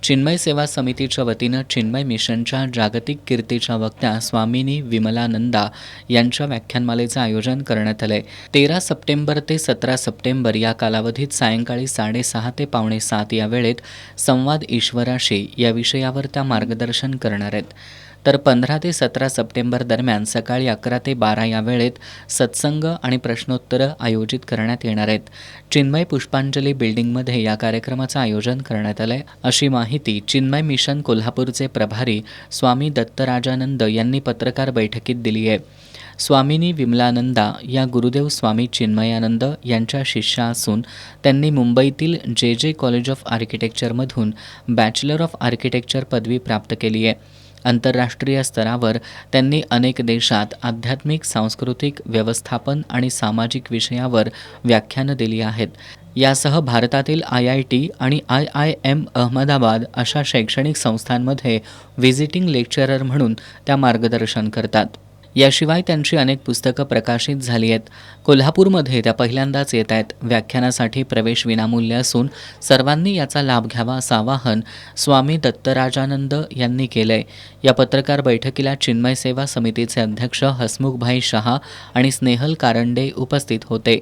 चिन्मय सेवा समितीच्या वतीनं चिन्मय मिशनच्या जागतिक कीर्तीच्या वक्त्या स्वामिनी विमलानंदा यांच्या व्याख्यानमालेचं आयोजन करण्यात आलंय। 13 सप्टेंबर ते 17 सप्टेंबर या कालावधीत सायंकाळी 6:30 ते 6:45 या वेळेत संवाद ईश्वराशी या विषयावर त्या मार्गदर्शन करणार आहेत। तर 15 ते 17 सप्टेंबर दरम्यान सकाळी 11 ते 12 या वेळेत सत्संग आणि प्रश्नोत्तरं आयोजित करण्यात येणार आहेत। चिन्मय पुष्पांजली बिल्डिंगमध्ये या कार्यक्रमाचं आयोजन करण्यात आलंय, अशी माहिती चिन्मय मिशन कोल्हापूरचे प्रभारी स्वामी दत्तराजानंद यांनी पत्रकार बैठकीत दिली आहे। स्वामिनी विमलानंदा या गुरुदेव स्वामी चिन्मयानंद यांच्या शिष्या असून त्यांनी मुंबईतील जे कॉलेज ऑफ आर्किटेक्चरमधून बॅचलर ऑफ आर्किटेक्चर पदवी प्राप्त केली आहे। आंतरराष्ट्रीय स्तरावर त्यांनी अनेक देशात आध्यात्मिक, सांस्कृतिक, व्यवस्थापन आणि सामाजिक विषयावर व्याख्यानं दिली आहेत। यासह भारतातील IIT आणि IIM अहमदाबाद अशा शैक्षणिक संस्थांमध्ये व्हिजिटिंग लेक्चरर म्हणून त्या मार्गदर्शन करतात। याशिवाय त्यांची अनेक पुस्तकं प्रकाशित झाली आहेत। कोल्हापूरमध्ये त्या पहिल्यांदाच येत आहेत। व्याख्यानासाठी प्रवेश विनामूल्य असून सर्वांनी याचा लाभ घ्यावा असं आवाहन स्वामी दत्तराजानंद यांनी केलंय। या पत्रकार बैठकीला चिन्मय सेवा समितीचे अध्यक्ष हसमुखभाई शहा आणि स्नेहल कारंडे उपस्थित होते।